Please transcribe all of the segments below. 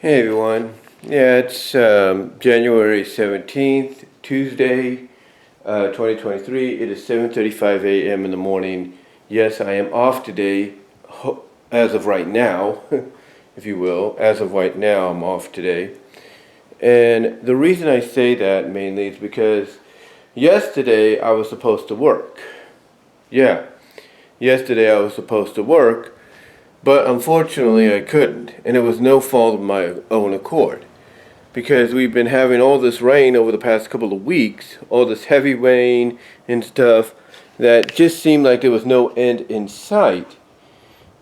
Hey everyone. Yeah, it's January 17th, Tuesday, 2023. It is 7:35 a.m. in the morning. Yes, I am off today, as of right now, if you will. As of right now, I'm off today. And the reason I say that mainly is because yesterday I was supposed to work. Yeah, yesterday I was supposed to work. But unfortunately, I couldn't, and it was no fault of my own accord. Because we've been having all this rain over the past couple of weeks, all this heavy rain and stuff, that just seemed like there was no end in sight.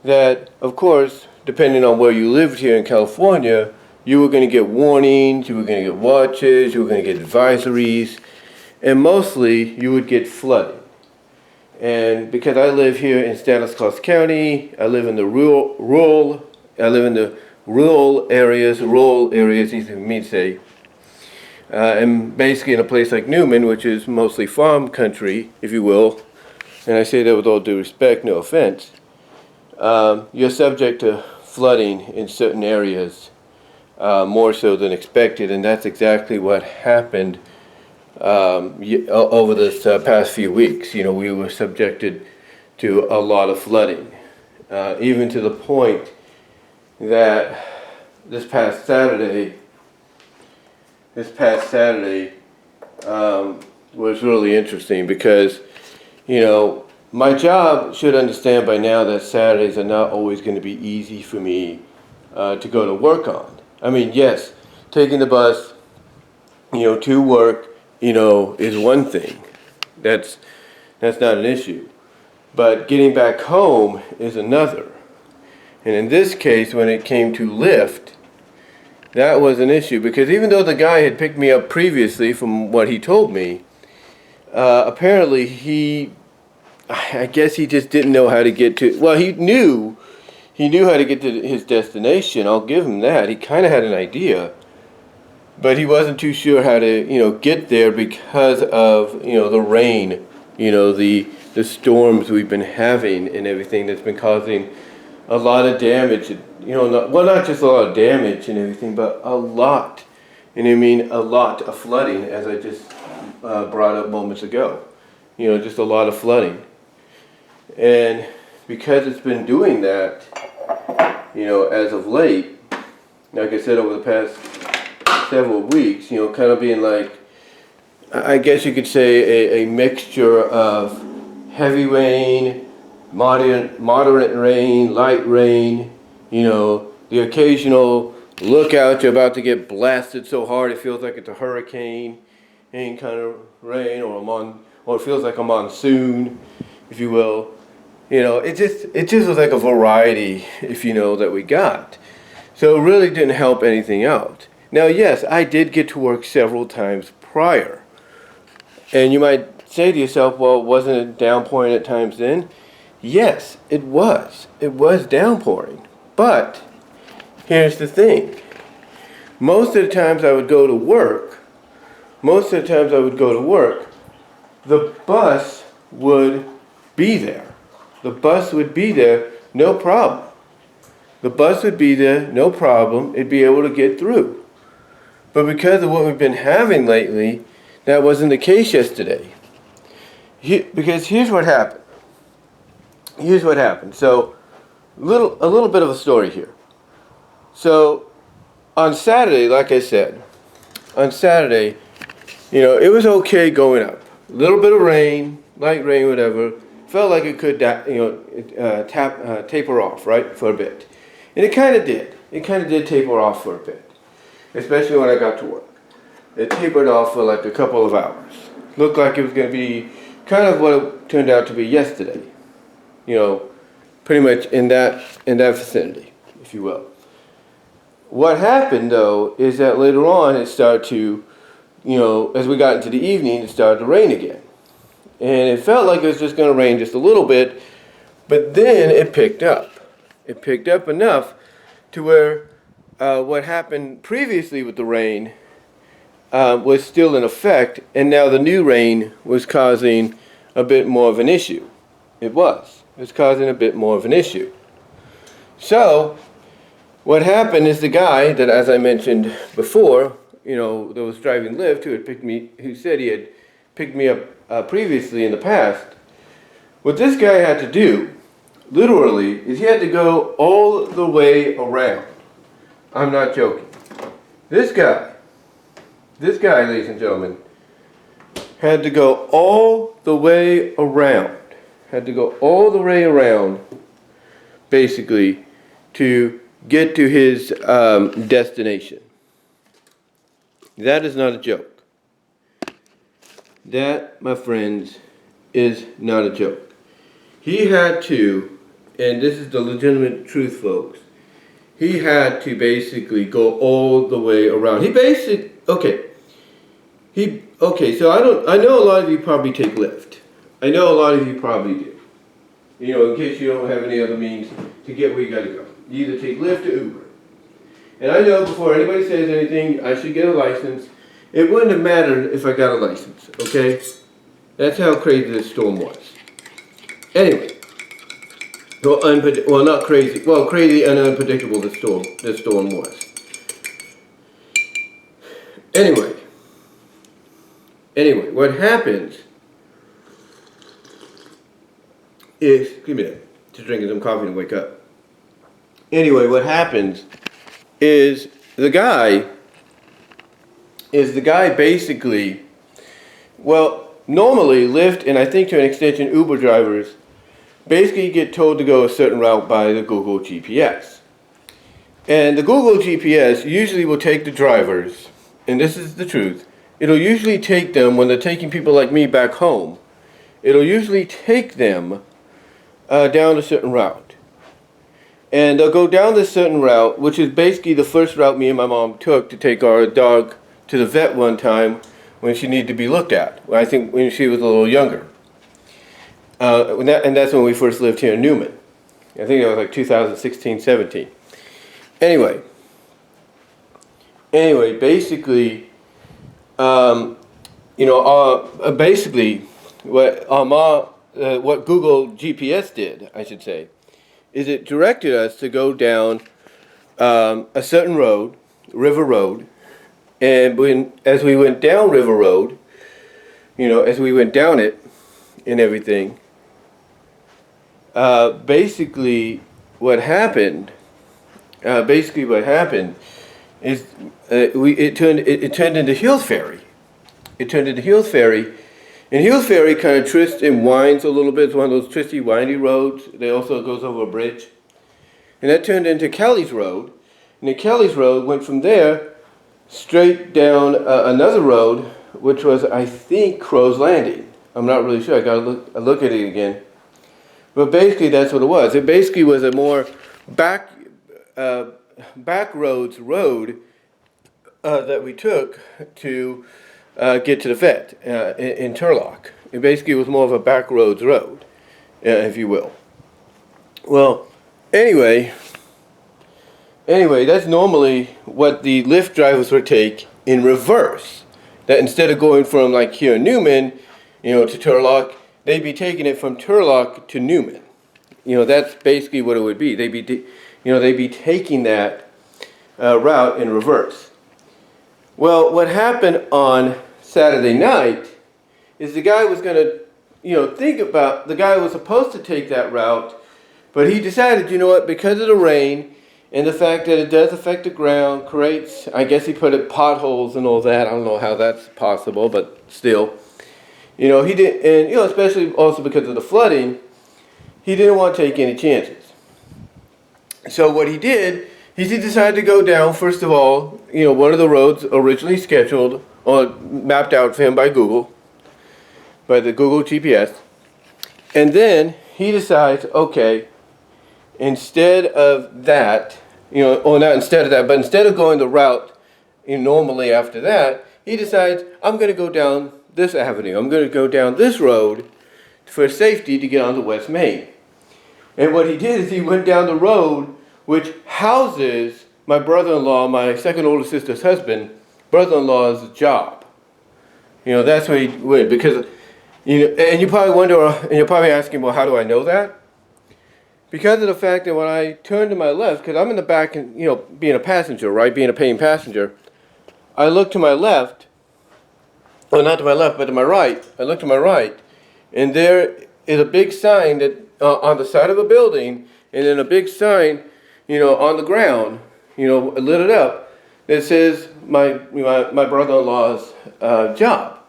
That, of course, depending on where you lived here in California, you were going to get warnings, you were going to get watches, you were going to get advisories, and mostly you would get flooding. And because I live here in Stanislaus County, I live in the rural areas, easy for me to say. And basically in a place like Newman, which is mostly farm country, if you will, and I say that with all due respect, no offense, you're subject to flooding in certain areas, more so than expected, and that's exactly what happened over this past few weeks. You know, we were subjected to a lot of flooding, even to the point that this past Saturday was really interesting because, you know, my job should understand by now that Saturdays are not always going to be easy for me to go to work on. I mean, yes, taking the bus, to work, is one thing. That's not an issue. But getting back home is another. And in this case, when it came to Lyft, that was an issue because even though the guy had picked me up previously, from what he told me, apparently I guess he just didn't know how to get to, well, he knew how to get to his destination. I'll give him that. He kind of had an idea. But he wasn't too sure how to, get there because of, the rain, the storms we've been having and everything that's been causing a lot of damage. Not just a lot of damage and everything, but a lot. And I mean a lot of flooding, as I just brought up moments ago. Just a lot of flooding. And because it's been doing that, as of late, like I said, over the past several weeks, kind of being like, I guess you could say a mixture of heavy rain, moderate rain, light rain, the occasional look out, you're about to get blasted so hard it feels like it's a hurricane, any kind of rain, or it feels like a monsoon, if you will. It just was like a variety, if that we got. So it really didn't help anything out. Now, yes, I did get to work several times prior. And you might say to yourself, well, wasn't it downpouring at times then? Yes, it was. It was downpouring. But here's the thing. Most of the times I would go to work, the bus would be there. The bus would be there, no problem. The bus would be there, no problem. It'd be able to get through. But because of what we've been having lately, that wasn't the case yesterday. Because here's what happened. So, a little bit of a story here. So, on Saturday, like I said, it was okay going up. A little bit of rain, light rain, whatever. Felt like it could, taper off, right, for a bit. And it kind of did. It kind of did taper off for a bit. Especially when I got to work. It tapered off for like a couple of hours. Looked like it was going to be kind of what it turned out to be yesterday. Pretty much in that vicinity, if you will. What happened though is that later on it started to, as we got into the evening, it started to rain again. And it felt like it was just going to rain just a little bit, but then it picked up. It picked up enough to where what happened previously with the rain was still in effect, and now the new rain was causing a bit more of an issue. It was causing a bit more of an issue. So What happened is the guy that, as I mentioned before, that was driving Lyft, who said he had picked me up previously in the past. What this guy had to do, literally, is he had to go all the way around. I'm not joking. This guy, ladies and gentlemen, had to go all the way around. Had to go all the way around, basically, to get to his destination. That is not a joke. That, my friends, is not a joke. He had to, and this is the legitimate truth, folks, he had to basically go all the way around. So I know a lot of you probably take Lyft. I know a lot of you probably do. In case you don't have any other means to get where you gotta go. You either take Lyft or Uber. And I know before anybody says anything, I should get a license. It wouldn't have mattered if I got a license, okay? That's how crazy this storm was. Anyway. Well, not crazy. Well, crazy and unpredictable this storm was. Anyway, what happens is, give me that, just drinking some coffee to wake up. Anyway, what happens is the guy basically, well, normally Lyft and I think to an extension Uber drivers basically get told to go a certain route by the Google GPS. And the Google GPS usually will take the drivers, and this is the truth, it'll usually take them, when they're taking people like me back home, it'll usually take them down a certain route. And they'll go down this certain route, which is basically the first route me and my mom took to take our dog to the vet one time when she needed to be looked at. I think when she was a little younger. And that's when we first lived here in Newman. I think it was like 2016, 17. Anyway, basically, basically, what Google GPS did, I should say, is it directed us to go down a certain road, River Road, and as we went down River Road, as we went down it and everything, basically what happened is it turned into Hills Ferry. It turned into Hills Ferry. And Hills Ferry kind of twists and winds a little bit. It's one of those twisty, windy roads. It also goes over a bridge. And that turned into Kelly's Road. And the Kelly's Road went from there straight down another road, which was, I think, Crow's Landing. I'm not really sure. I got to look at it again. But basically, that's what it was. It basically was a more backroads road that we took to get to the vet in Turlock. It basically was more of a backroads road, if you will. Well, anyway, that's normally what the Lyft drivers would take in reverse. That instead of going from like here in Newman, to Turlock, they'd be taking it from Turlock to Newman. That's basically what it would be. They'd be taking that route in reverse. Well, what happened on Saturday night is the guy was going to, the guy was supposed to take that route, but he decided, because of the rain and the fact that it does affect the ground, creates, I guess he put it potholes and all that. I don't know how that's possible, but still. He didn't, and especially also because of the flooding, he didn't want to take any chances. So what he did is he decided to go down, first of all, one of the roads originally scheduled or mapped out for him by Google, by the Google GPS. And then he decides, okay, instead of that, or not instead of that, but instead of going the route normally after that, he decides, I'm going to go down this avenue. I'm going to go down this road for safety to get onto West Main. And what he did is he went down the road which houses my brother-in-law, my second older sister's husband, brother-in-law's job. That's where he went, because, and you probably wonder, and you're probably asking, well, how do I know that? because of the fact that when I turned to my left, because I'm in the back and, being a passenger, right, being a paying passenger, I look to my left, well, not to my left, but to my right. I look to my right, and there is a big sign that on the side of a building, and then a big sign, on the ground, lit it up, that says my brother-in-law's job.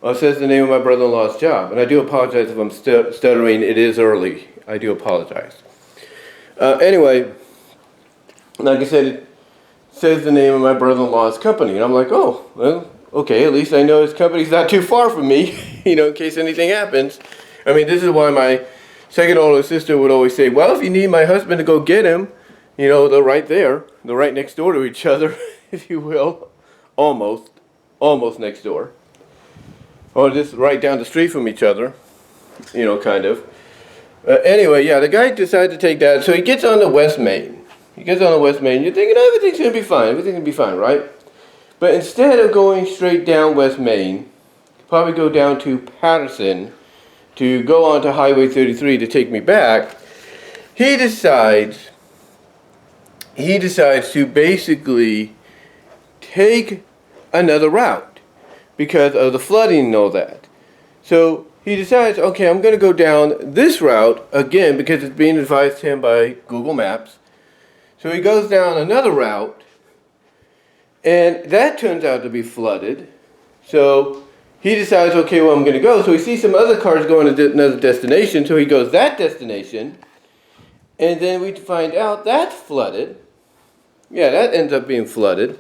Well, it says the name of my brother-in-law's job, and I do apologize if I'm stuttering. It is early. I do apologize. Anyway, like I said, it says the name of my brother-in-law's company, and I'm like, oh, well, okay, at least I know his company's not too far from me, in case anything happens. I mean, this is why my second older sister would always say, well, if you need my husband to go get him, they're right there. They're right next door to each other, if you will. Almost next door. Or just right down the street from each other, kind of. Anyway, yeah, the guy decided to take that, so he gets on the West Main. You're thinking, oh, everything's going to be fine, right? But instead of going straight down West Main, probably go down to Patterson to go on to Highway 33 to take me back, he decides to basically take another route because of the flooding and all that. So he decides, okay, I'm going to go down this route again because it's being advised to him by Google Maps. So he goes down another route, and that turns out to be flooded. So he decides, okay, well, I'm going to go. So he sees some other cars going to another destination, so he goes that destination, and then we find out that's flooded. Yeah, that ends up being flooded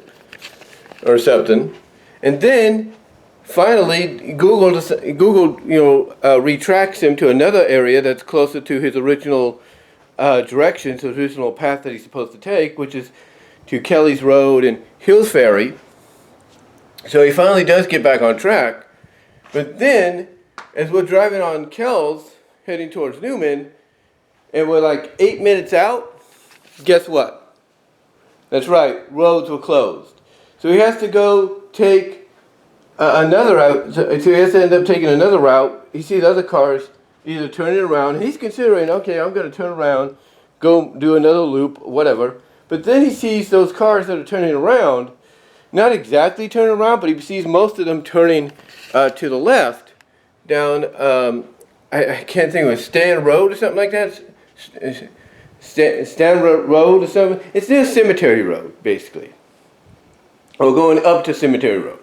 or something. And then finally, Google retracts him to another area that's closer to his original directions, his original path that he's supposed to take, which is to Kelly's Road and Hills Ferry. So he finally does get back on track. But then, as we're driving on Kells, heading towards Newman, and we're like 8 minutes out, guess what? That's right, roads were closed. So he has to go take another route. So he has to end up taking another route. He sees other cars either turning around. He's considering, okay, I'm going to turn around, go do another loop, whatever. But then he sees those cars that are turning around, not exactly turning around, but he sees most of them turning to the left down, I can't think of it, Stan Road or something like that. Stan Road or something. It's near Cemetery Road, basically. Or going up to Cemetery Road.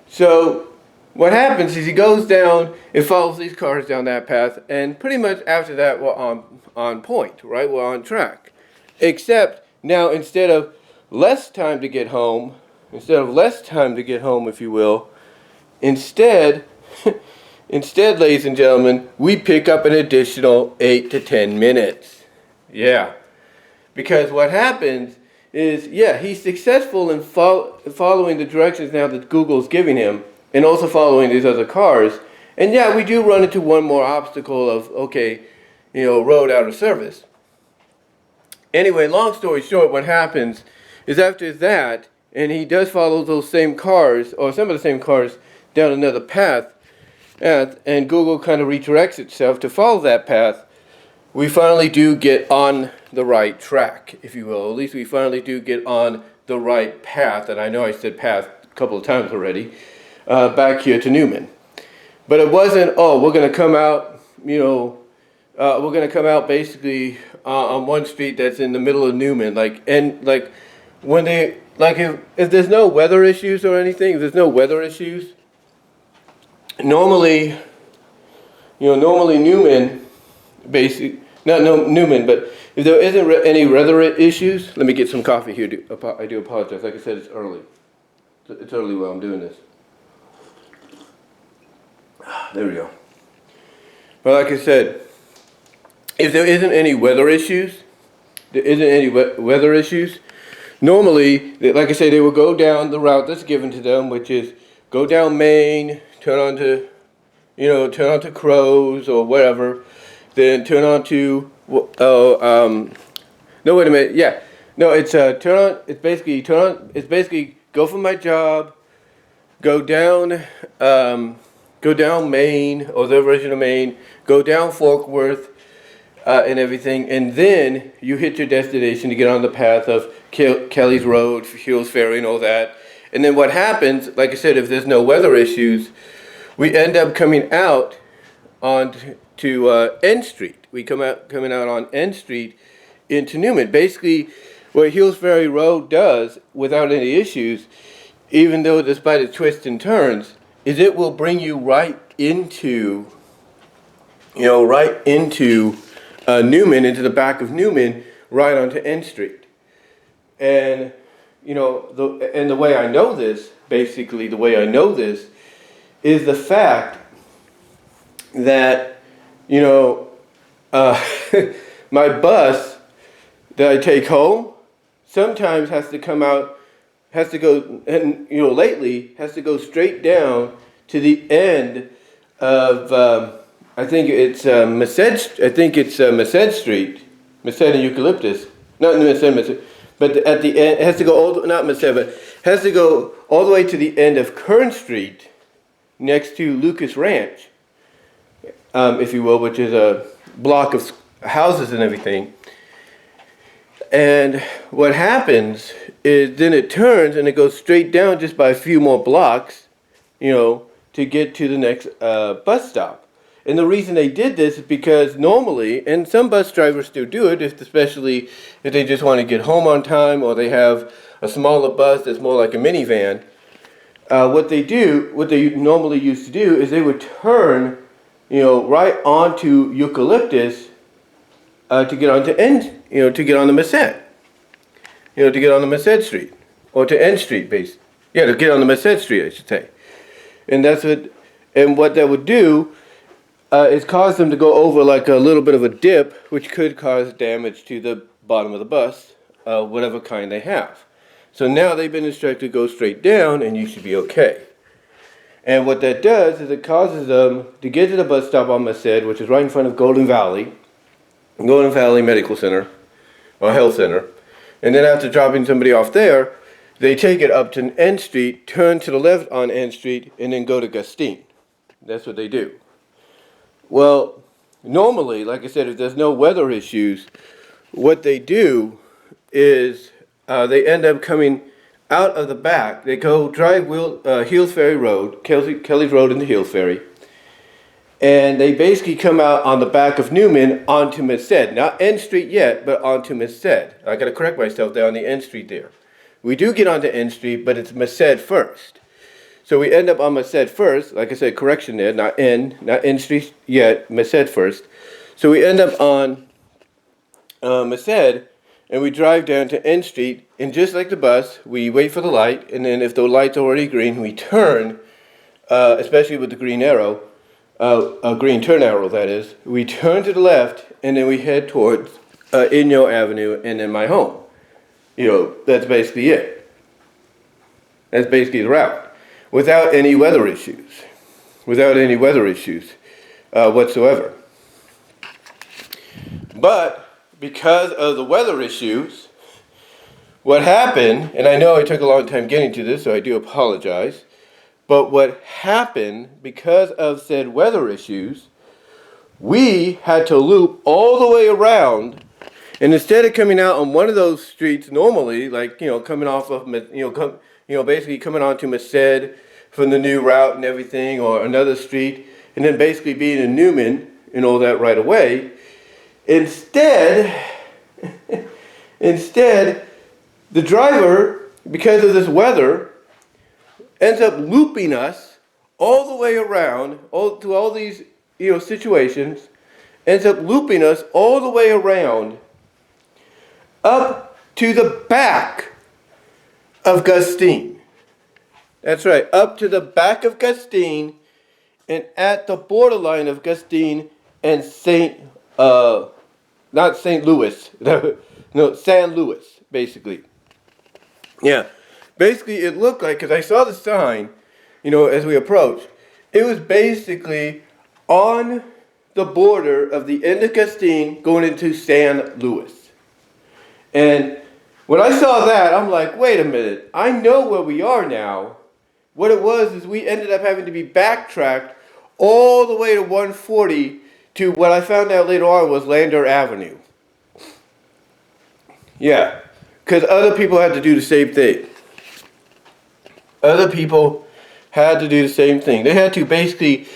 So what happens is he goes down and follows these cars down that path, and pretty much after that we're on point, right? We're on track. Except now instead of less time to get home, if you will, instead, ladies and gentlemen, we pick up an additional 8 to 10 minutes. Yeah. Because what happens is, yeah, he's successful in following the directions now that Google's giving him, and also following these other cars. And yeah, we do run into one more obstacle of, okay, road out of service. Anyway, long story short, what happens is after that, and he does follow those same cars, or some of the same cars, down another path, and Google kind of redirects itself to follow that path, we finally do get on the right track, if you will. At least we finally do get on the right path, and I know I said path a couple of times already, back here to Newman. But it wasn't, oh, we're going to come out, we're going to come out basically on one street that's in the middle of Newman, when they, if there's no weather issues or anything, normally Newman, basically, not Newman, but if there isn't any weather issues, let me get some coffee here. I do apologize. Like I said, it's early. It's early while I'm doing this. There we go. But like I said, if there isn't any weather issues, normally, like I say, they will go down the route that's given to them, which is go down Main, turn onto Crows or whatever, then turn onto, no, wait a minute, yeah. No, it's basically go from my job, go down Main, or the version of Main, go down Forkworth, and everything, and then you hit your destination to get on the path of Kelly's Road, Hills Ferry, and all that. And then what happens, like I said, if there's no weather issues, we end up coming out on to N Street. We coming out on N Street into Newman. Basically, what Hills Ferry Road does, without any issues, even though despite its twists and turns, is it will bring you right into, Newman, into the back of Newman, right onto N Street. And, the way I know this, basically the way I know this, is the fact that, my bus that I take home sometimes has to go, and, lately, has to go straight down to the end of, I think it's Merced Street, Merced and Eucalyptus, not Merced, but at the end, it has to go has to go all the way to the end of Kern Street, next to Lucas Ranch, if you will, which is a block of houses and everything. And what happens is then it turns and it goes straight down just by a few more blocks, to get to the next bus stop. And the reason they did this is because normally, and some bus drivers still do it, especially if they just want to get home on time or they have a smaller bus that's more like a minivan, what they normally used to do is they would turn, right onto Eucalyptus to get onto to get on the Merced, to get on the Merced Street, or to N Street, to get on the Merced Street, I should say. And what that would do is cause them to go over like a little bit of a dip, which could cause damage to the bottom of the bus, whatever kind they have. So now they've been instructed to go straight down, and you should be okay. And what that does is it causes them to get to the bus stop on Merced, which is right in front of Golden Valley Medical Center, or Health Center. And then after dropping somebody off there, they take it up to N Street, turn to the left on N Street, and then go to Gustine. That's what they do. Well, normally, like I said, if there's no weather issues, what they do is they end up coming out of the back. They go drive Hills Ferry Road, Kelly's Road into Hills Ferry, and they basically come out on the back of Newman onto Merced. Not N Street yet, but onto Merced. I got to correct myself there on the N Street there. We do get onto N Street, but it's Merced first. So we end up on Merced first. Like I said, correction there, not N Street yet, Merced first. So we end up on Merced, and we drive down to N Street, and just like the bus, we wait for the light, and then if the light's already green, we turn, especially with the green arrow, a green turn arrow that is, we turn to the left, and then we head towards Inyo Avenue, and then my home. That's basically it. That's basically the route. Without any weather issues. Whatsoever. But because of the weather issues, what happened, and I know I took a long time getting to this, so I do apologize, but what happened because of said weather issues, we had to loop all the way around, and instead of coming out on one of those streets normally, like, coming off of, basically coming onto Merced from the new route and everything, or another street, and then basically being in Newman and all that right away. Instead, the driver, because of this weather, ends up looping us all the way around, through all these, situations, ends up looping us all the way around up to the back of Gustine. That's right, up to the back of Gustine, and at the borderline of Gustine and not St. Louis, no, San Luis, basically. Yeah, basically it looked like, because I saw the sign, as we approached, it was basically on the border of the end of Gustine going into San Luis. And when I saw that, I'm like, wait a minute, I know where we are now. What it was is we ended up having to be backtracked all the way to 140 to what I found out later on was Lander Avenue. Yeah, because other people had to do the same thing. Other people had to do the same thing. They had to basically,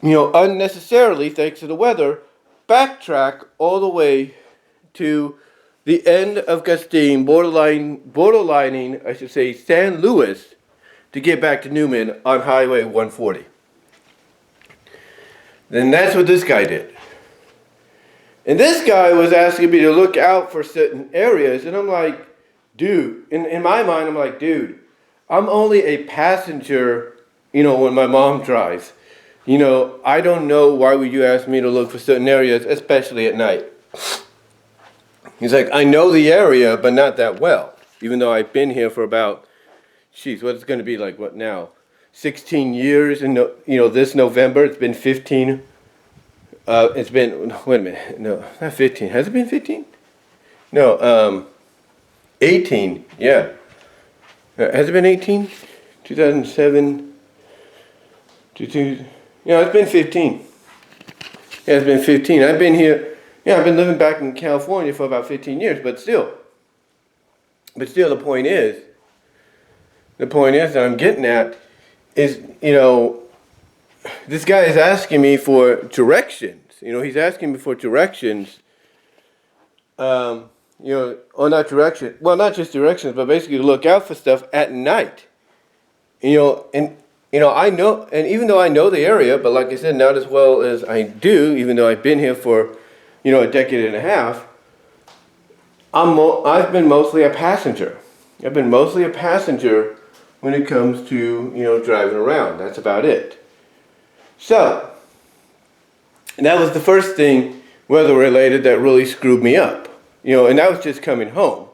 unnecessarily, thanks to the weather, backtrack all the way to the end of Gustine, borderlining, I should say, San Luis, to get back to Newman on Highway 140. Then that's what this guy did. And this guy was asking me to look out for certain areas, and I'm like, dude, in my mind, I'm like, dude, I'm only a passenger, when my mom drives. I don't know why would you ask me to look for certain areas, especially at night. He's like, I know the area, but not that well, even though I've been here for about, what's it going to be like, what now? 16 years, and this November, it's been 15. It's been, wait a minute, no, not 15. Has it been 15? No, 18, yeah. Has it been 18? 2007, it's been 15. Yeah, it's been 15. I've been here, I've been living back in California for about 15 years, but still, the point is that I'm getting at is, this guy is asking me for directions. He's asking me for directions, or not direction. Well, not just directions, but basically to look out for stuff at night. I know, and even though I know the area, but like I said, not as well as I do, even though I've been here for, a decade and a half, I've been mostly a passenger. I've been mostly a passenger when it comes to, driving around. That's about it. So, and that was the first thing weather-related that really screwed me up. And that was just coming home.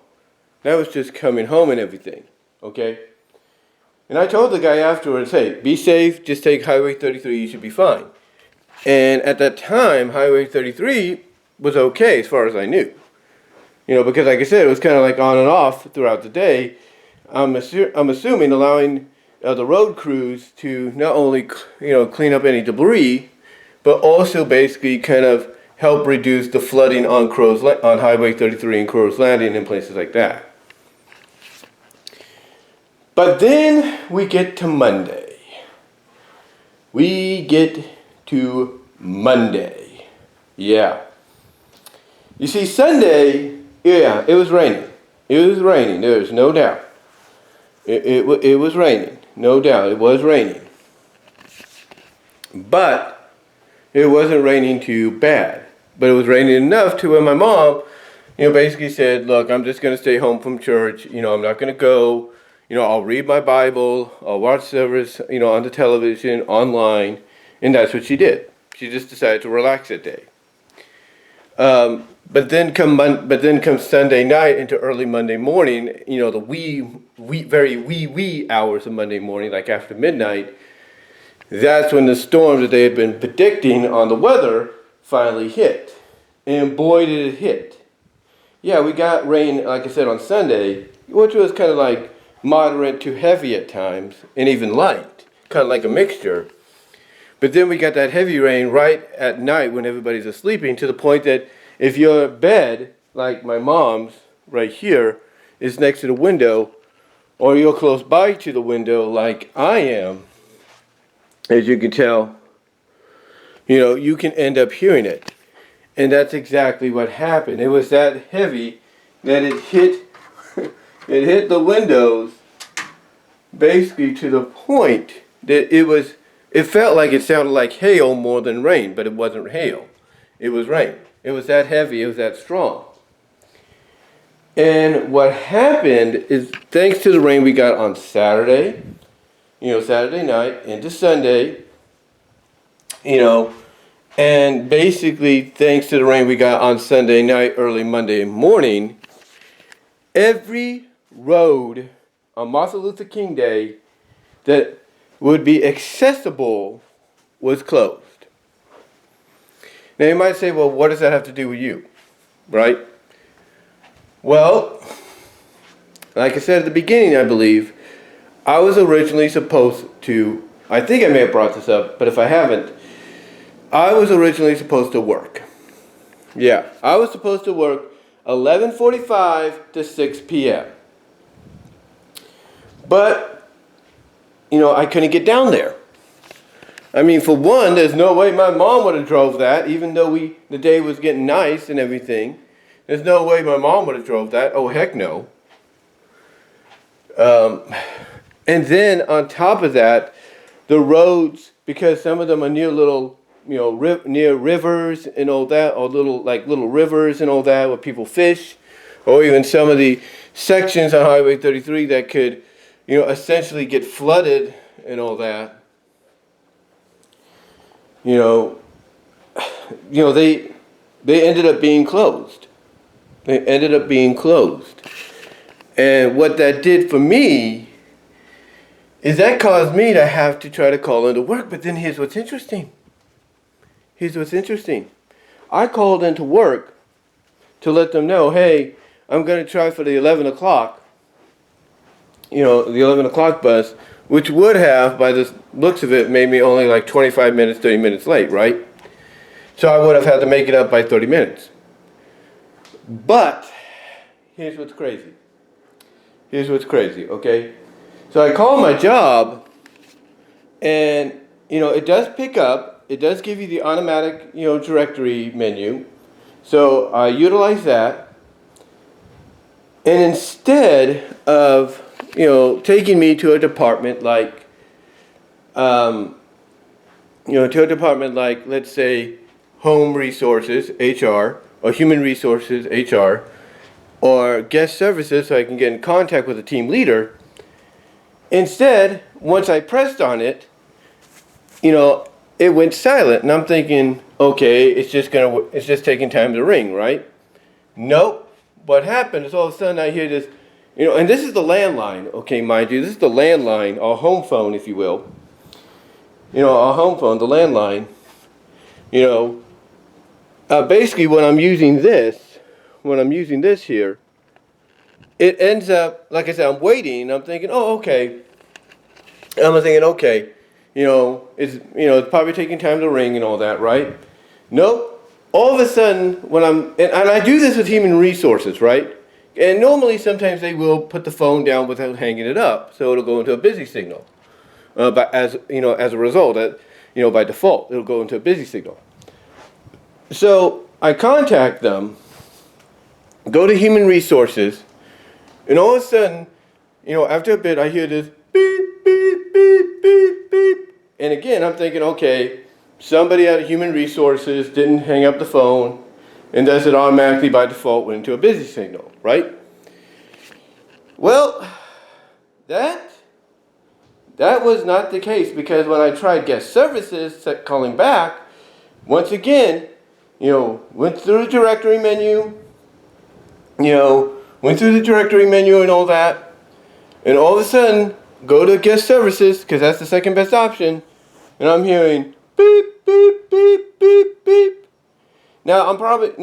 And everything, okay? And I told the guy afterwards, hey, be safe, just take Highway 33, you should be fine. And at that time, Highway 33 was okay as far as I knew. Because like I said, it was kind of like on and off throughout the day. I'm assuming allowing the road crews to not only, clean up any debris, but also basically kind of help reduce the flooding on Highway 33 and Crow's Landing and places like that. But then we get to Monday. Yeah. You see, Sunday, it was raining. There's no doubt. It was raining. No doubt, it was raining. But it wasn't raining too bad. But it was raining enough to where my mom, basically said, look, I'm just going to stay home from church. I'm not going to go. I'll read my Bible. I'll watch service, on the television, online. And that's what she did. She just decided to relax that day. But then come Sunday night into early Monday morning, the very wee hours of Monday morning, like after midnight, that's when the storm that they had been predicting on the weather finally hit. And boy, did it hit. Yeah, we got rain, like I said, on Sunday, which was kind of like moderate to heavy at times, and even light, kind of like a mixture. But then we got that heavy rain right at night when everybody's asleep, to the point that if your bed, like my mom's right here, is next to the window, or you're close by to the window like I am, as you can tell, you can end up hearing it. And that's exactly what happened. It was that heavy that it hit it hit the windows basically to the point that it felt like it sounded like hail more than rain, but it wasn't hail. It was rain. It was that heavy, it was that strong. And what happened is, thanks to the rain we got on Saturday, Saturday night into Sunday, and basically thanks to the rain we got on Sunday night, early Monday morning, every road on Martin Luther King Day that would be accessible was closed. Now you might say, well, what does that have to do with you? Right? Well, like I said at the beginning, I believe, I was originally supposed to, I think I may have brought this up, but if I haven't, I was originally supposed to work. Yeah, I was supposed to work 11:45 to 6 p.m. But, I couldn't get down there. I mean, for one, there's no way my mom would have drove that, even though the day was getting nice and everything. There's no way my mom would have drove that. Oh, heck no. And then on top of that, the roads, because some of them are near little, near rivers and all that, or little rivers and all that where people fish, or even some of the sections on Highway 33 that could, essentially get flooded and all that. They ended up being closed. And what that did for me is that caused me to have to try to call into work. But then here's what's interesting. I called into work to let them know, hey, I'm going to try for the 11 o'clock, the 11 o'clock bus, which would have, by the looks of it, made me only like 25 minutes, 30 minutes late, right? So I would have had to make it up by 30 minutes. But here's what's crazy. Okay? So I call my job, and, it does pick up. It does give you the automatic, directory menu. So I utilize that. And instead of, taking me to a department like, let's say, Home Resources, HR, or Human Resources, HR, or Guest Services so I can get in contact with a team leader. Instead, once I pressed on it, it went silent. And I'm thinking, okay, it's just taking time to ring, right? Nope. What happened is all of a sudden I hear this, and this is the landline, okay, mind you. This is the landline, our home phone, if you will. Our home phone, the landline. Basically when I'm using this here, it ends up, like I said, I'm waiting, I'm thinking, oh, okay. It's probably taking time to ring and all that, right? Nope. All of a sudden, and I do this with Human Resources, right? And normally, sometimes they will put the phone down without hanging it up, so it'll go into a busy signal. But as a result, by default, it'll go into a busy signal. So I contact them, go to Human Resources, and all of a sudden, after a bit, I hear this beep, beep, beep, beep, beep. And again, I'm thinking, okay, somebody at Human Resources didn't hang up the phone, and does it automatically by default went into a busy signal, right? Well, that was not the case, because when I tried Guest Services, calling back, once again, went through the directory menu, and all that, and all of a sudden, go to Guest Services, because that's the second best option, and I'm hearing beep, beep, beep, beep, beep. Now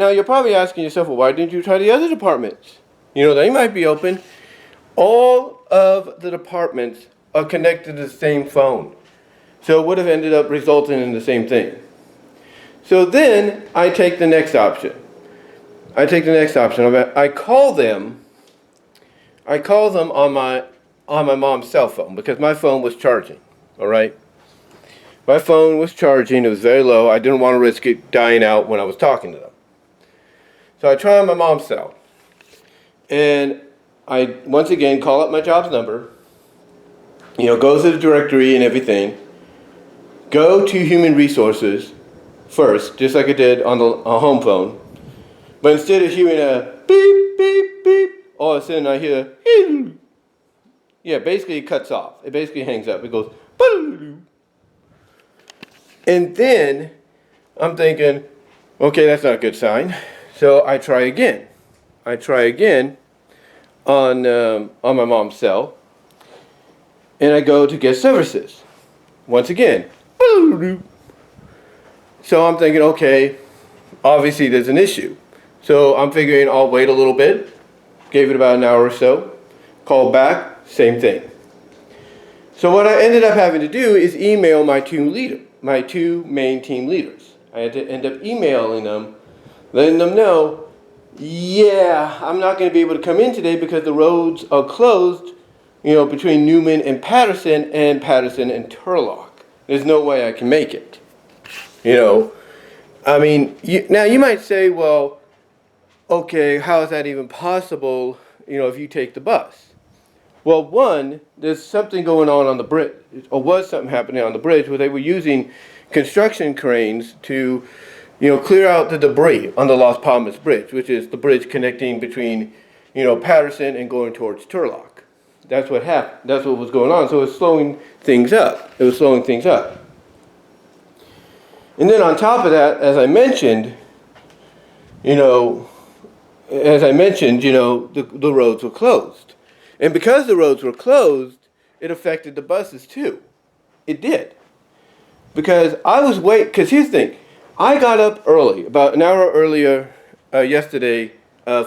you're probably asking yourself, well, why didn't you try the other departments? They might be open. All of the departments are connected to the same phone. So it would have ended up resulting in the same thing. So then I take the next option. I call them on my mom's cell phone, because my phone was charging, all right? My phone was charging, it was very low. I didn't want to risk it dying out when I was talking to them. So I try on my mom's cell. And I, once again, call up my job's number, go to the directory and everything, go to Human Resources first, just like I did on the home phone. But instead of hearing a beep, beep, beep, all of a sudden I hear, basically it cuts off. It basically hangs up. It goes, and then I'm thinking, okay, that's not a good sign. So I try again. On my mom's cell, and I go to Guest Services. Once again. So I'm thinking, okay, obviously there's an issue. So I'm figuring I'll wait a little bit. Gave it about an hour or so. Called back, same thing. So what I ended up having to do is email my two main team leaders. I had to end up emailing them, letting them know, yeah, I'm not going to be able to come in today because the roads are closed, between Newman and Patterson and Turlock. There's no way I can make it. I mean, now you might say, well, okay, how is that even possible, if you take the bus? Well, one, there's something going on the bridge, or was something happening on the bridge where they were using construction cranes to, clear out the debris on the Las Palmas Bridge, which is the bridge connecting between, Patterson and going towards Turlock. That's what happened. That's what was going on. So it was slowing things up. And then on top of that, as I mentioned, the roads were closed. And because the roads were closed, it affected the buses too. It did. Because because here's the thing. I got up early, about an hour earlier yesterday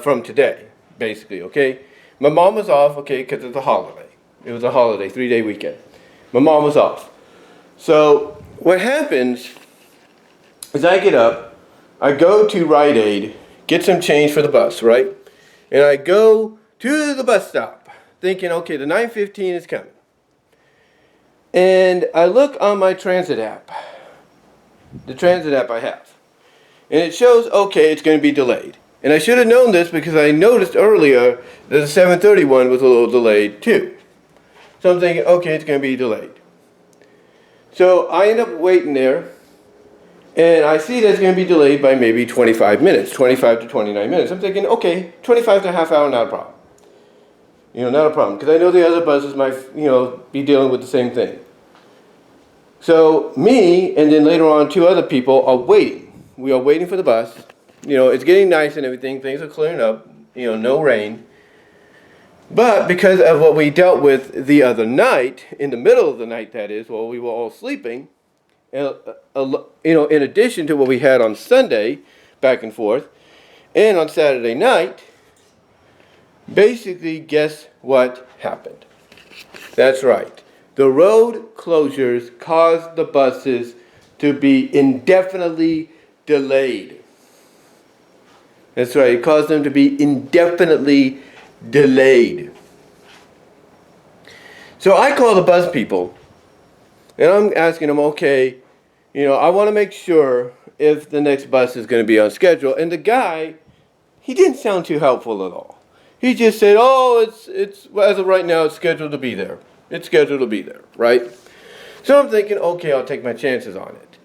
from today, basically, okay? My mom was off, okay, because it's a holiday. It was a holiday, 3-day weekend. My mom was off. So what happens is I get up, I go to Rite Aid, get some change for the bus, right? And I go to the bus stop, thinking, okay, the 9:15 is coming. And I look on my transit app, the transit app I have, and it shows, okay, it's going to be delayed. And I should have known this because I noticed earlier that the 7:31 was a little delayed too. So I'm thinking, okay, it's going to be delayed. So I end up waiting there, and I see that it's going to be delayed by maybe 25 minutes, 25 to 29 minutes. I'm thinking, okay, 25 to a half hour, not a problem. Not a problem, because I know the other buses might, be dealing with the same thing. So me, and then later on 2 other people are waiting. We are waiting for the bus. It's getting nice and everything. Things are clearing up. No rain. But because of what we dealt with the other night, in the middle of the night that is, while we were all sleeping, in addition to what we had on Sunday, back and forth, and on Saturday night, basically, guess what happened? That's right. The road closures caused the buses to be indefinitely delayed. That's right. It caused them to be indefinitely delayed. So I call the bus people, and I'm asking them, okay, I want to make sure if the next bus is going to be on schedule. And the guy, he didn't sound too helpful at all. He just said, oh, it's as of right now, it's scheduled to be there. It's scheduled to be there, right? So I'm thinking, okay, I'll take my chances on it.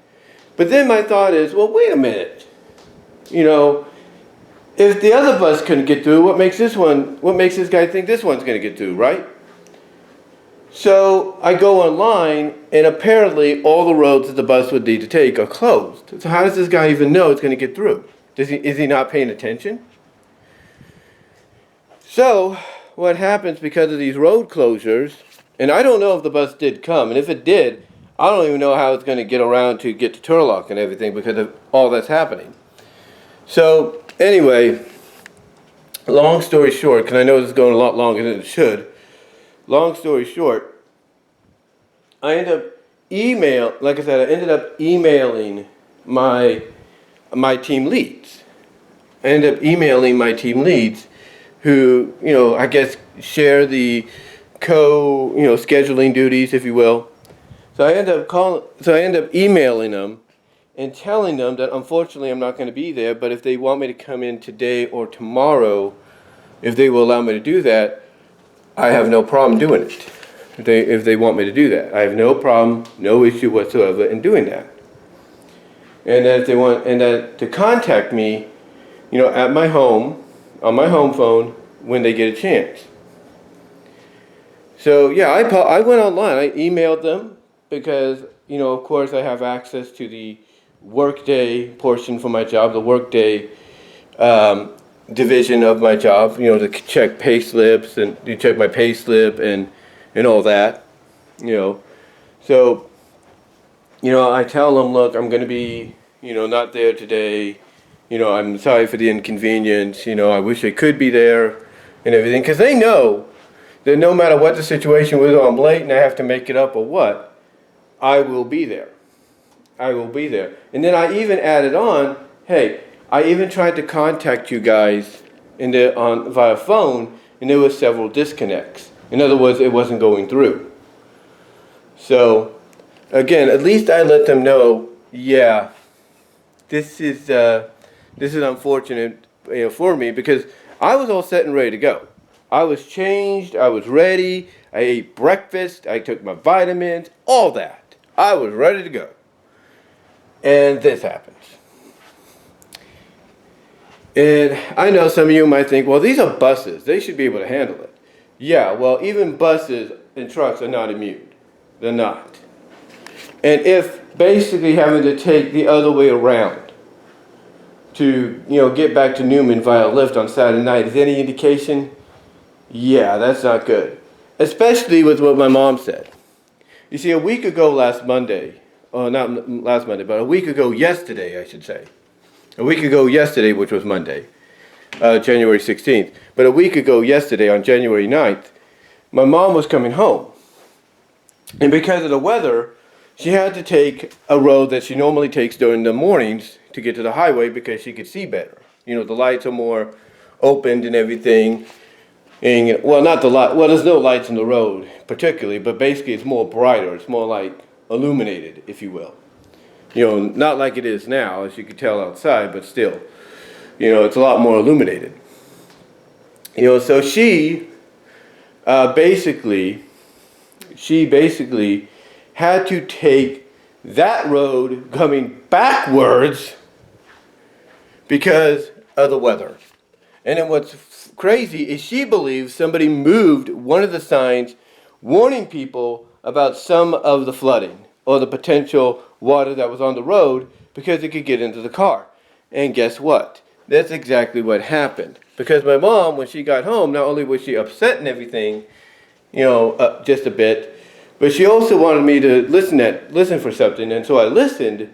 But then my thought is, well, wait a minute. If the other bus couldn't get through, what makes this guy think this one's going to get through, right? So I go online, and apparently all the roads that the bus would need to take are closed. So how does this guy even know it's going to get through? Is he not paying attention? So what happens because of these road closures, and I don't know if the bus did come, and if it did, I don't even know how it's going to get around to get to Turlock and everything because of all that's happening. So anyway, long story short, because I know this is going a lot longer than it should. Long story short, I ended up emailing my team leads. I ended up emailing my team leads who, I guess share the scheduling duties, if you will. So I end up emailing them and telling them that unfortunately I'm not going to be there, but if they want me to come in today or tomorrow, if they will allow me to do that, I have no problem doing it. If they want me to do that, I have no problem, no issue whatsoever in doing that. And that if they want, and that to contact me, at my home, on my home phone, when they get a chance. So yeah, I went online. I emailed them because of course I have access to the workday portion for my job, the workday division of my job, to check pay slips and you check my pay slip and all that, So, I tell them, look, I'm going to be, not there today. I'm sorry for the inconvenience. I wish I could be there and everything. Because they know that no matter what the situation was, I'm late and I have to make it up or what, I will be there. I will be there. And then I even added on, hey, I even tried to contact you guys via phone, and there was several disconnects. In other words, it wasn't going through. So, again, at least I let them know, yeah, this is unfortunate, for me, because I was all set and ready to go. I was changed, I was ready, I ate breakfast, I took my vitamins, all that. I was ready to go. And this happens. And I know some of you might think, well, these are buses. They should be able to handle it. Yeah, well, even buses and trucks are not immune. They're not. And if basically having to take the other way around to, get back to Newman via lift on Saturday night is any indication, yeah, that's not good. Especially with what my mom said. You see, a week ago last Monday, or not last Monday, but a week ago yesterday, I should say. A week ago yesterday, which was Monday, January 16th. But a week ago yesterday, on January 9th, my mom was coming home. And because of the weather, she had to take a road that she normally takes during the mornings to get to the highway because she could see better. The lights are more opened and everything. And, well, not the light. Well, there's no lights in the road particularly, but basically it's more brighter. It's more like illuminated, if you will. Not like it is now, as you can tell outside, but still, it's a lot more illuminated. So she basically had to take that road coming backwards because of the weather. And then what's crazy is she believes somebody moved one of the signs warning people about some of the flooding or the potential water that was on the road because it could get into the car. And guess what? That's exactly what happened. Because my mom, when she got home, not only was she upset and everything, just a bit, but she also wanted me to listen for something. And so I listened,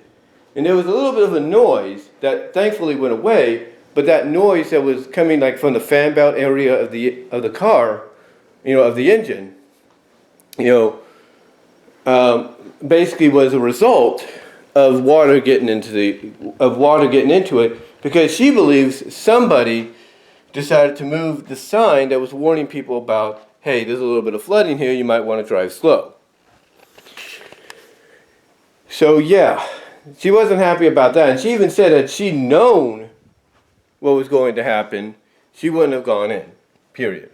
and there was a little bit of a noise that thankfully went away, but that noise that was coming like from the fan belt area of the car, of the engine, basically was a result of water getting into it, because she believes somebody decided to move the sign that was warning people about, hey, there's a little bit of flooding here, you might want to drive slow. So yeah, she wasn't happy about that, and she even said that she'd known what was going to happen, she wouldn't have gone in, period.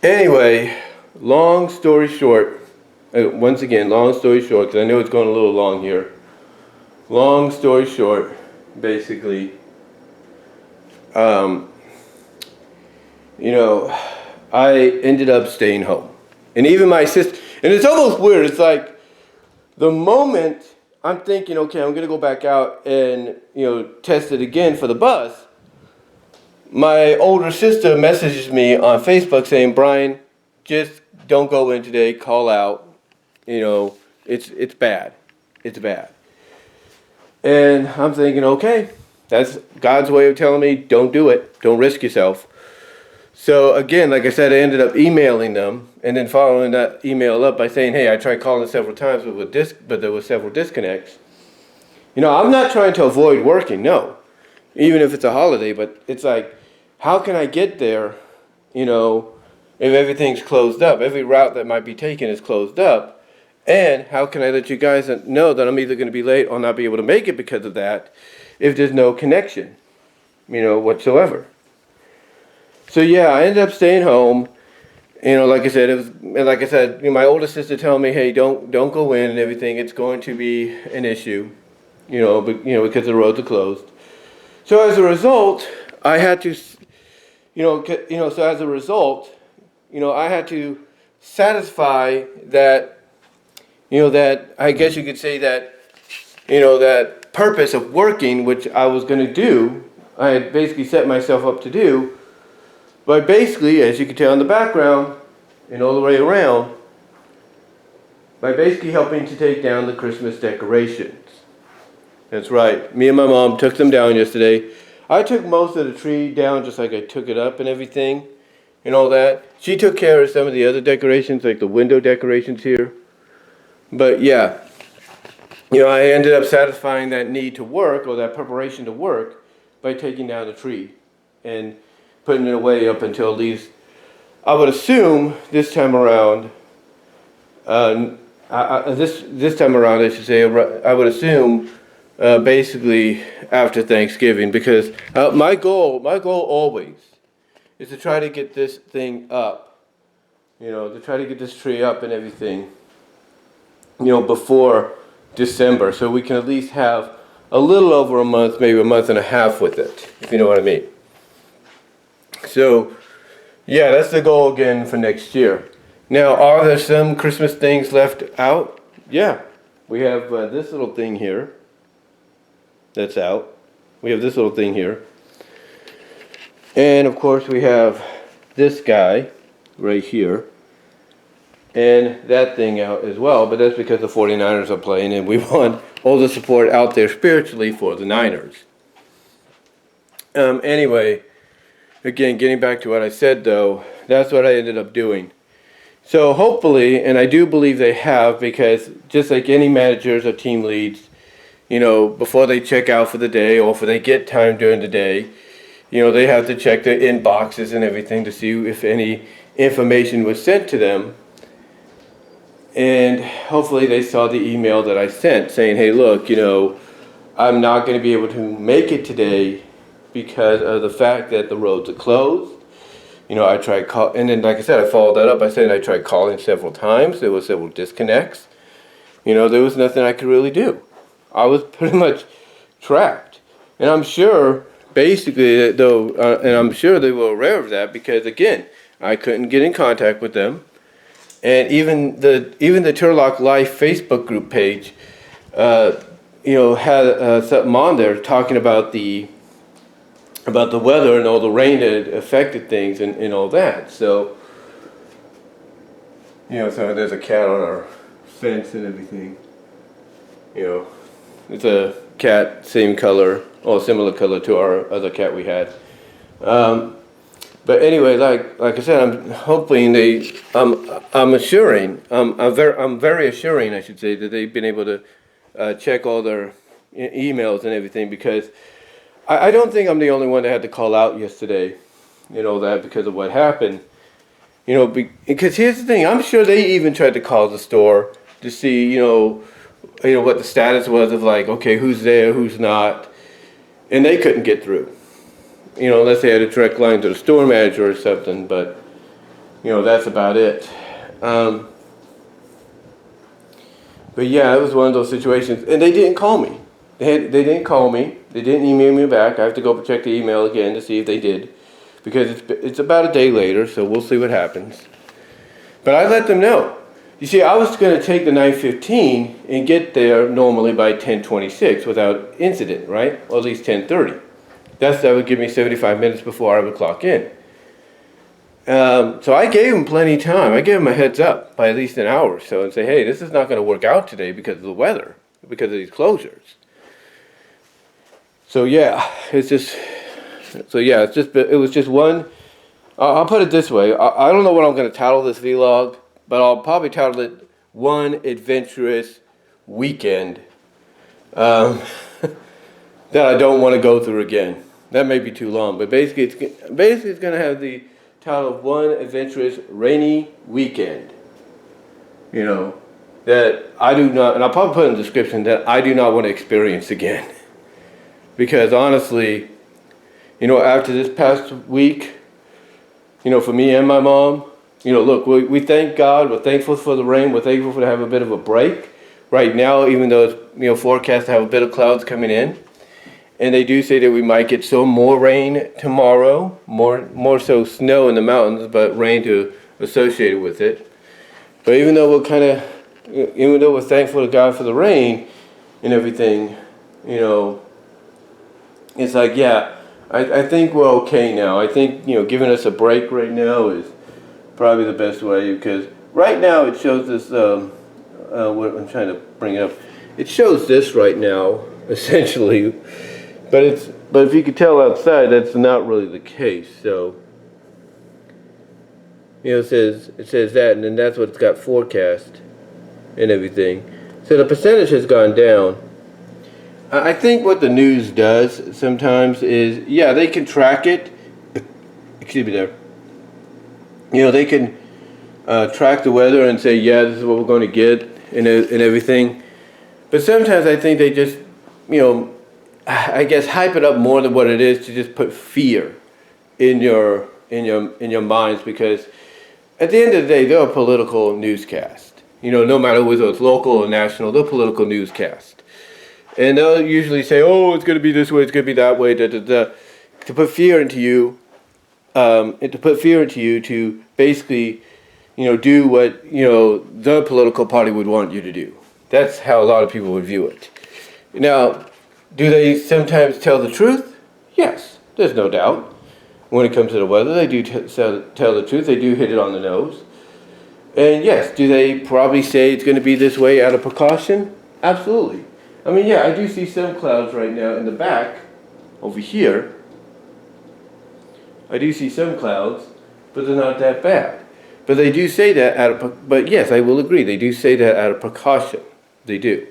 Anyway, long story short, because I know it's going a little long here. Long story short, basically, I ended up staying home. And even my sister, and it's almost weird, it's like the moment I'm thinking, okay, I'm going to go back out and, test it again for the bus, my older sister messages me on Facebook saying, Brian, just don't go in today, call out. It's bad. It's bad. And I'm thinking, okay, that's God's way of telling me, don't do it. Don't risk yourself. So again, like I said, I ended up emailing them and then following that email up by saying, hey, I tried calling several times, but there were several disconnects. I'm not trying to avoid working, no. Even if it's a holiday, but it's like, how can I get there, if everything's closed up? Every route that might be taken is closed up. And how can I let you guys know that I'm either going to be late or not be able to make it because of that if there's no connection, whatsoever. So yeah, I ended up staying home. Like I said, my older sister told me, hey, don't go in and everything. It's going to be an issue, because the roads are closed. So as a result, I had to, I had to satisfy that. That I guess you could say that, that purpose of working, which I was going to do, I had basically set myself up to do, but basically, as you can tell in the background, and all the way around, by basically helping to take down the Christmas decorations. That's right, me and my mom took them down yesterday. I took most of the tree down just like I took it up and everything, and all that. She took care of some of the other decorations, like the window decorations here. But yeah, I ended up satisfying that need to work, or that preparation to work, by taking down the tree and putting it away up until at least, I would assume this time around, this time around, I should say, I would assume basically after Thanksgiving, because my goal always is to try to get this thing up, to try to get this tree up and everything, before December, so we can at least have a little over a month, maybe a month and a half with it, if you know what I mean. So, yeah, that's the goal again for next year. Now, are there some Christmas things left out? Yeah. We have this little thing here that's out. We have this little thing here. And, of course, we have this guy right here. And that thing out as well. But that's because the 49ers are playing and we want all the support out there spiritually for the Niners. Anyway, again, getting back to what I said, though, that's what I ended up doing. So hopefully, and I do believe they have, because just like any managers or team leads, before they check out for the day or if they get time during the day, they have to check their inboxes and everything to see if any information was sent to them. And hopefully they saw the email that I sent saying, hey, look, I'm not going to be able to make it today because of the fact that the roads are closed. I tried and then, like I said, I followed that up by saying I tried calling several times. There were several disconnects. There was nothing I could really do. I was pretty much trapped. And I'm sure, basically, though, and I'm sure they were aware of that because, again, I couldn't get in contact with them. And even the Turlock Life Facebook group page, had something on there talking about the weather and all the rain that affected things and all that. So, so there's a cat on our fence and everything. It's a cat, same color, or similar color to our other cat we had. But anyway, like I said, I'm hoping I'm very assuring, I should say, that they've been able to check all their emails and everything, because I don't think I'm the only one that had to call out yesterday, that because of what happened. Because here's the thing, I'm sure they even tried to call the store to see, what the status was of okay, who's there, who's not, and they couldn't get through. Unless they had a direct line to the store manager or something, but, that's about it. But yeah, it was one of those situations, and they didn't call me. They didn't call me. They didn't email me back. I have to go check the email again to see if they did, because it's about a day later, so we'll see what happens. But I let them know. You see, I was going to take the 9:15 and get there normally by 10:26 without incident, right? Or at least 10:30. That would give me 75 minutes before I would clock in. So I gave them plenty of time. I gave them a heads up by at least an hour or so and say, hey, this is not going to work out today because of the weather, because of these closures. So yeah, it was just one. I'll put it this way. I don't know what I'm going to title this vlog, but I'll probably title it One Adventurous Weekend that I don't want to go through again. That may be too long, but basically it's going to have the title of One Adventurous Rainy Weekend. That I do not, and I'll probably put in the description, that I do not want to experience again. Because honestly, after this past week, for me and my mom, look, we thank God, we're thankful for the rain, we're thankful for to have a bit of a break right now, even though it's, forecast to have a bit of clouds coming in. And they do say that we might get some more rain tomorrow, more so snow in the mountains, but rain associated with it. But even though we're thankful to God for the rain and everything, it's I think we're okay now. I think, giving us a break right now is probably the best way, because right now it shows this, what I'm trying to bring it up. It shows this right now, essentially, but if you could tell outside, that's not really the case. So, it says that, and then that's what it's got forecast and everything. So the percentage has gone down. I think what the news does sometimes is, yeah, they can track it. Excuse me there. They can track the weather and say, yeah, this is what we're going to get and everything. But sometimes I think they just, I guess hype it up more than what it is to just put fear in your minds, because at the end of the day, they're a political newscast. No matter whether it's local or national, they're a political newscast. And they'll usually say, oh, it's going to be this way, it's going to be that way, to put fear into you, to basically, do what, the political party would want you to do. That's how a lot of people would view it. Now, do they sometimes tell the truth? Yes, there's no doubt. When it comes to the weather, they do tell the truth. They do hit it on the nose. And yes, do they probably say it's going to be this way out of precaution? Absolutely. I mean, yeah, I do see some clouds right now in the back, over here. I do see some clouds, but they're not that bad. But they do say that but yes, I will agree, they do say that out of precaution. They do.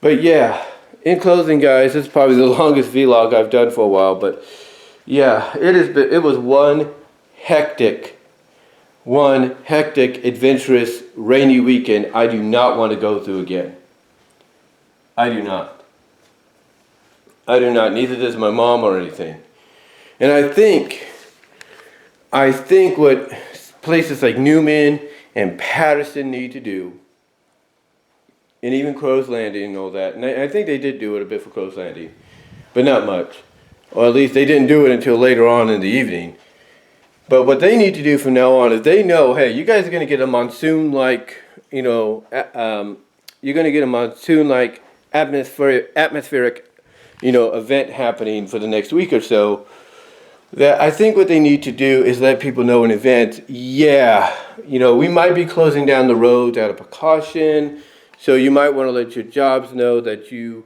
But yeah, in closing, guys, this is probably the longest vlog I've done for a while, but yeah, it was one hectic, adventurous, rainy weekend I do not want to go through again. I do not. Neither does my mom or anything. And I think what places like Newman and Patterson need to do, and even Crow's Landing and all that, and I think they did do it a bit for Crow's Landing, but not much. Or at least they didn't do it until later on in the evening. But what they need to do from now on is they know, hey, you guys are going to get a monsoon-like, you're going to get a monsoon-like atmospheric, event happening for the next week or so. That I think what they need to do is let people know in advance, yeah, we might be closing down the roads out of precaution, so you might want to let your jobs know that you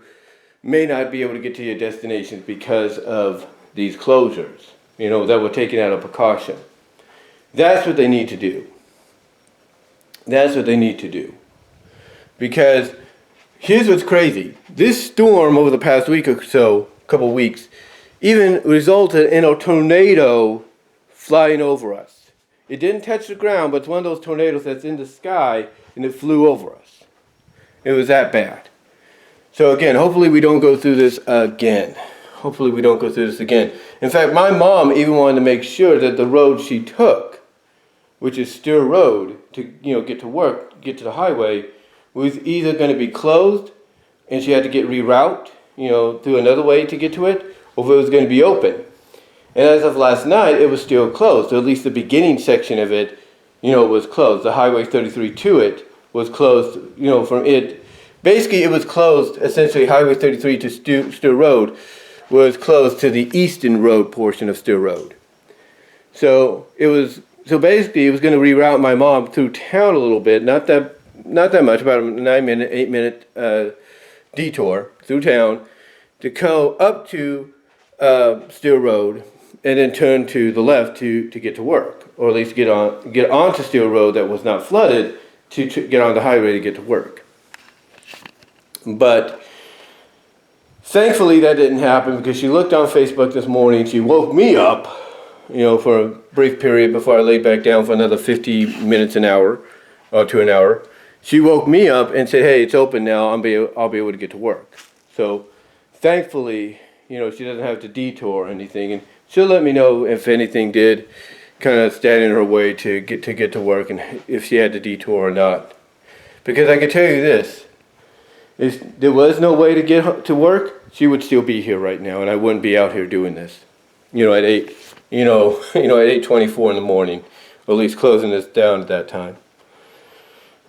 may not be able to get to your destinations because of these closures, that were taken out of precaution. That's what they need to do. Because here's what's crazy. This storm over the past week or so, couple of weeks, even resulted in a tornado flying over us. It didn't touch the ground, but it's one of those tornadoes that's in the sky and it flew over us. It was that bad. So again, hopefully we don't go through this again. In fact, my mom even wanted to make sure that the road she took, which is Steer Road, to get to work, get to the highway, was either going to be closed and she had to get reroute, through another way to get to it, or if it was going to be open. And as of last night, it was still closed. So at least the beginning section of it, was closed. The Highway 33 to it was closed, from it. Basically, it was closed, essentially, Highway 33 to Steer Road was closed to the eastern road portion of Steer Road. So basically, it was going to reroute my mom through town a little bit, not that much, about a 8 minute detour through town to go up to Steer Road and then turn to the left to get to work, or at least get onto Steer Road that was not flooded to get on the highway to get to work. But thankfully that didn't happen, because she looked on Facebook this morning. She woke me up, for a brief period before I laid back down for another 50 minutes an hour, or to an hour. She woke me up and said, hey, it's open now. I'll be able to get to work. So thankfully, she doesn't have to detour or anything, and she'll let me know if anything did kind of stand in her way to get to work, and if she had to detour or not. Because I can tell you this, if there was no way to get to work, she would still be here right now, and I wouldn't be out here doing this, at 8:24 in the morning, or at least closing this down at that time.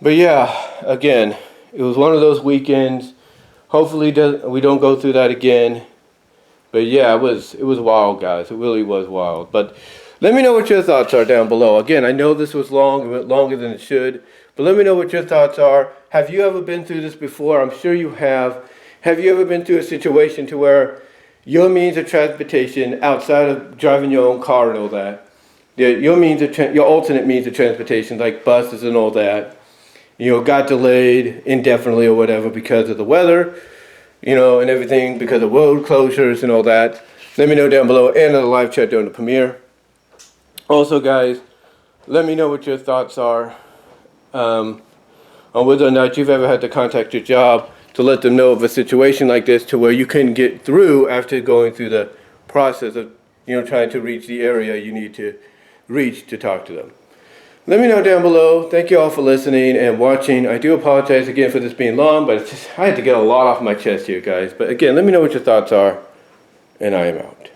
But yeah, again, it was one of those weekends. Hopefully we don't go through that again. But yeah, it was wild, guys. It really was wild. But let me know what your thoughts are down below. Again, I know this was long. It went longer than it should. But let me know what your thoughts are. Have you ever been through this before? I'm sure you have. Have you ever been through a situation to where your means of transportation, outside of driving your own car and all that, your alternate means of transportation, like buses and all that, got delayed indefinitely or whatever because of the weather, and everything, because of road closures and all that. Let me know down below and in the live chat during the premiere. Also, guys, let me know what your thoughts are on whether or not you've ever had to contact your job to let them know of a situation like this, to where you couldn't get through after going through the process of trying to reach the area you need to reach to talk to them. Let me know down below. Thank you all for listening and watching. I do apologize again for this being long, but I had to get a lot off my chest here, guys. But again, let me know what your thoughts are, and I am out.